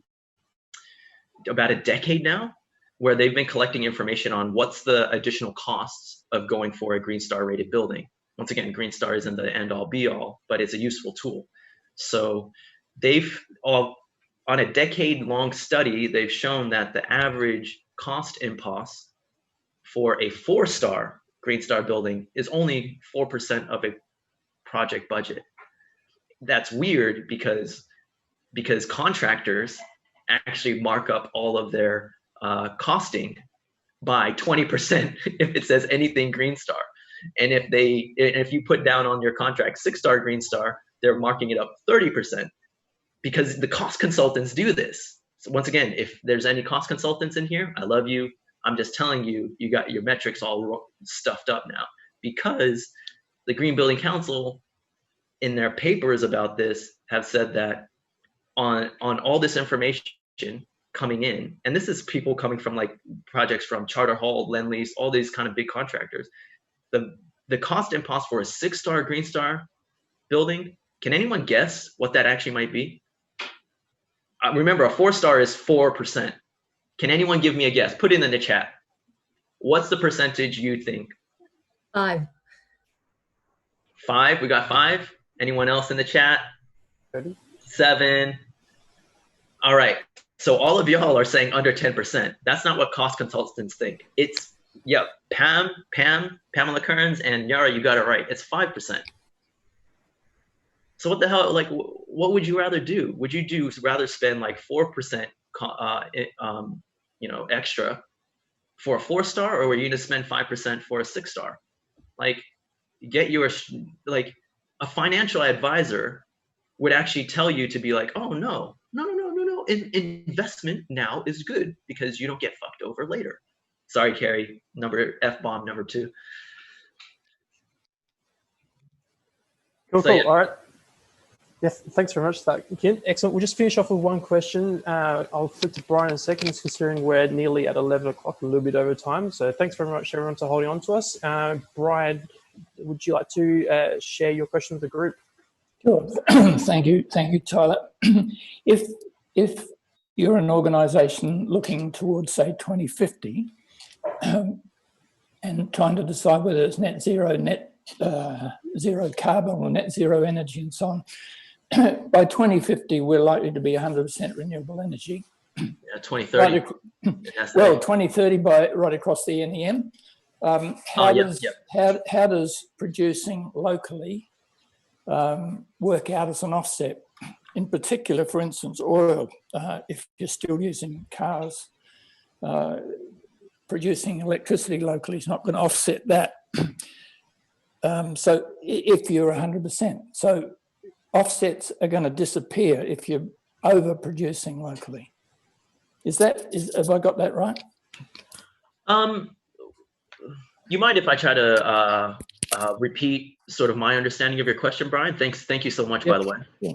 decade now, where they've been collecting information on what's the additional costs of going for a Green Star rated building. Once again, Green Star isn't the end all be all, but it's a useful tool. So on a decade-long study, they've shown that the average cost impos for a 4-star Green Star building is only 4% of a project budget. That's weird because contractors actually mark up all of their costing by 20% if it says anything Green Star. And if you put down on your contract 6-star Green Star, they're marking it up 30%. Because the cost consultants do this. So once again, if there's any cost consultants in here, I love you. I'm just telling you, you got your metrics all stuffed up now, because the Green Building Council in their papers about this have said that on all this information coming in, and this is people coming from like projects from Charter Hall, Lend-Lease, all these kind of big contractors, the cost impos for a 6-star Green Star building, can anyone guess what that actually might be? Remember, a 4-star is 4%. Can anyone give me a guess? Put it in the chat. What's the percentage you think? 5. 5? We got 5. Anyone else in the chat? 30. 7. All right. So all of y'all are saying under 10%. That's not what cost consultants think. It's, yep, Pamela Kearns, and Yaara, you got it right. It's 5%. So what the hell, like, what would you rather do? Would you rather spend like 4%, extra for a 4-star, or were you going to spend 5% for a 6-star? Like, a financial advisor would actually tell you to be like, oh, no. Investment now is good because you don't get fucked over later. Sorry, Carrie, F-bomb number 2. Cool. Yeah. All right. Yes, thanks very much for that, Ken. Excellent. We'll just finish off with one question. I'll flip to Brian in a second, considering we're nearly at 11 o'clock, a little bit over time. So thanks very much, everyone, for holding on to us. Brian, would you like to share your question with the group? Sure. Thank you, Tyler. If you're an organisation looking towards, say, 2050, and trying to decide whether it's net zero carbon or net zero energy and so on, by 2050 we're likely to be 100% renewable energy. Yeah, 2030. Well, 2030 right across the NEM. How does producing locally work out as an offset? In particular, for instance, oil. If you're still using cars, producing electricity locally is not going to offset that. So if you're 100%, so offsets are going to disappear if you're overproducing locally. Have I got that right? You mind if I try to repeat sort of my understanding of your question, Brian? Thank you so much, by the way. Yeah.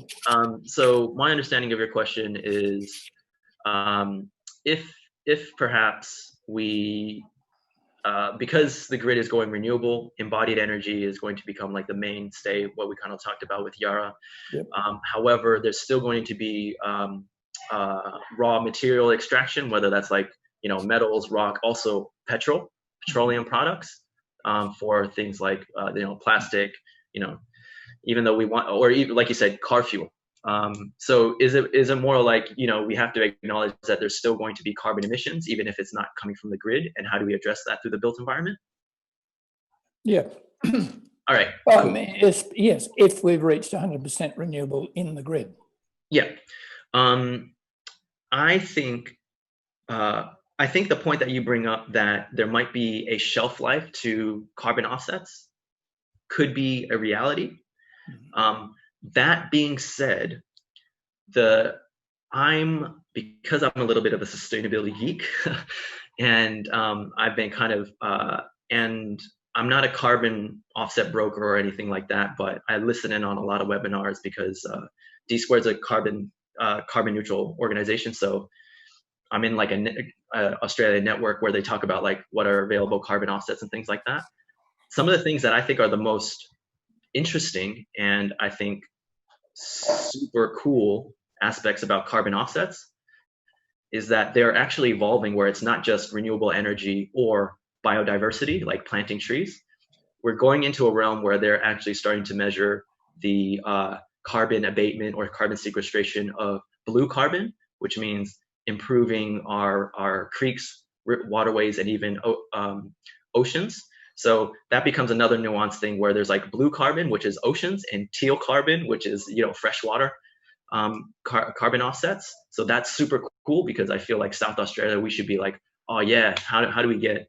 So my understanding of your question is, if perhaps we, because the grid is going renewable, embodied energy is going to become like the mainstay, what we kind of talked about with Yaara. Yep. However, there's still going to be raw material extraction, whether that's like, metals, rock, also petroleum products, for things like, plastic, even though we want, or even, like you said, car fuel. So is it more like, we have to acknowledge that there's still going to be carbon emissions, even if it's not coming from the grid, and how do we address that through the built environment? Yeah. All right. Cool. Yes, if we've reached 100% renewable in the grid. Yeah. I think the point that you bring up, that there might be a shelf life to carbon offsets, could be a reality. That being said, because I'm a little bit of a sustainability geek, and I've been kind of, and I'm not a carbon offset broker or anything like that, but I listen in on a lot of webinars because dsquared is a carbon neutral organization. So I'm in like a Australia network where they talk about like what are available carbon offsets and things like that. Some of the things that I think are the most interesting and I think super cool aspects about carbon offsets is that they're actually evolving, where it's not just renewable energy or biodiversity, like planting trees. We're going into a realm where they're actually starting to measure the carbon abatement or carbon sequestration of blue carbon, which means improving our creeks, waterways, and even oceans. So that becomes another nuanced thing, where there's like blue carbon, which is oceans, and teal carbon, which is freshwater carbon offsets. So that's super cool, because I feel like South Australia, we should be like, oh yeah, how do we get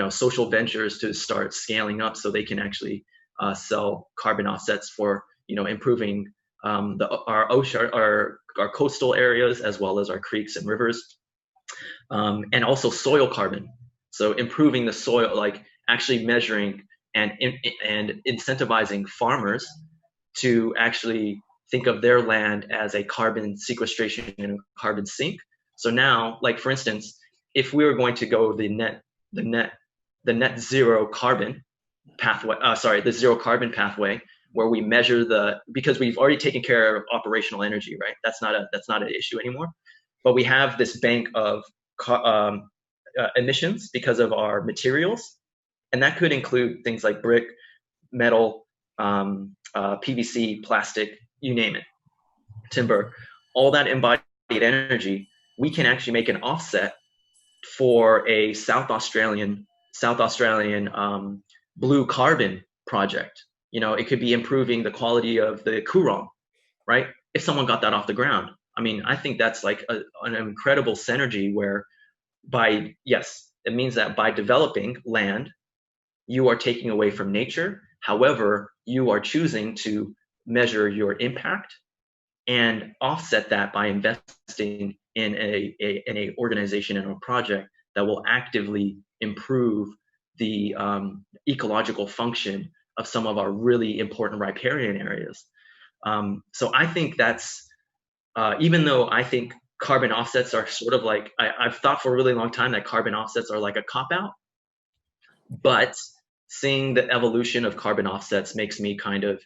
social ventures to start scaling up so they can actually sell carbon offsets for improving our ocean, our coastal areas, as well as our creeks and rivers, and also soil carbon. So improving the soil, like actually measuring and incentivizing farmers to actually think of their land as a carbon sequestration and carbon sink. So now, like for instance, if we were going to go the net zero carbon pathway, the zero carbon pathway, where we measure because we've already taken care of operational energy, right? That's not an issue anymore. But we have this bank of emissions because of our materials, and that could include things like brick, metal, PVC, plastic, you name it, timber, all that embodied energy. We can actually make an offset for a South Australian blue carbon project. It could be improving the quality of the Coorong, right? If someone got that off the ground. I mean, I think that's like an incredible synergy, where it means that by developing land, you are taking away from nature. However, you are choosing to measure your impact and offset that by investing in a organization and a project that will actively improve the ecological function of some of our really important riparian areas. So I think that's, even though I think carbon offsets are sort of like, I've thought for a really long time that carbon offsets are like a cop-out, but seeing the evolution of carbon offsets makes me kind of,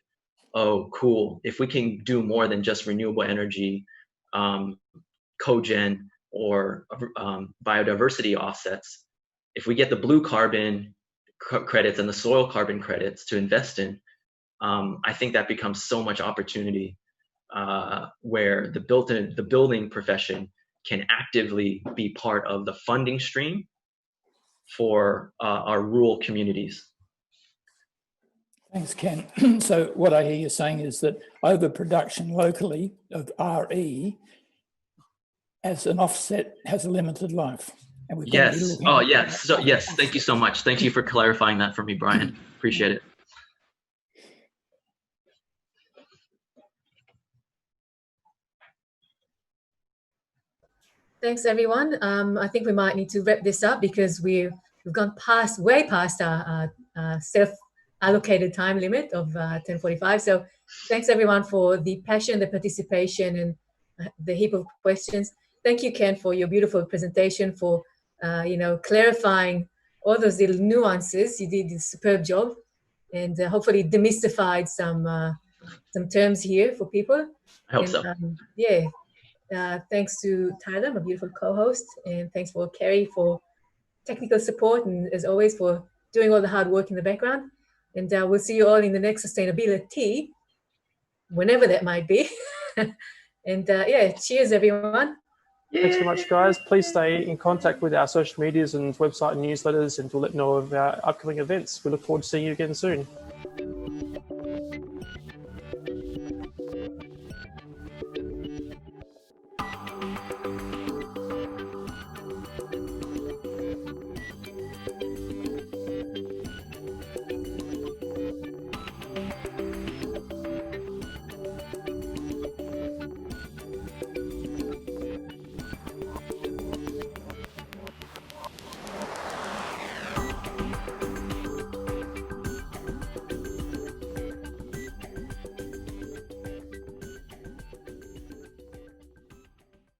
oh, cool. If we can do more than just renewable energy, cogen, or biodiversity offsets, if we get the blue carbon credits and the soil carbon credits to invest in, I think that becomes so much opportunity, where the building profession can actively be part of the funding stream for our rural communities. Thanks, Ken. So what I hear you saying is that overproduction locally of RE as an offset has a limited life. And we've got to be looking at yes. So, yes. Thank you so much. Thank you for clarifying that for me, Brian. Appreciate it. Thanks, everyone. I think we might need to wrap this up because we've gone way past our self-allocated time limit of 10:45. So thanks, everyone, for the passion, the participation, and the heap of questions. Thank you, Ken, for your beautiful presentation, for clarifying all those little nuances. You did a superb job, and hopefully demystified some terms here for people. I hope so. Thanks to Tyler, my beautiful co-host, and thanks for Kerry for technical support, and as always for doing all the hard work in the background. And we'll see you all in the next SustainabiliTEA, whenever that might be. And cheers, everyone. Thanks very much, guys. Please stay in contact with our social medias and website and newsletters, and we'll let you know of our upcoming events. We look forward to seeing you again soon.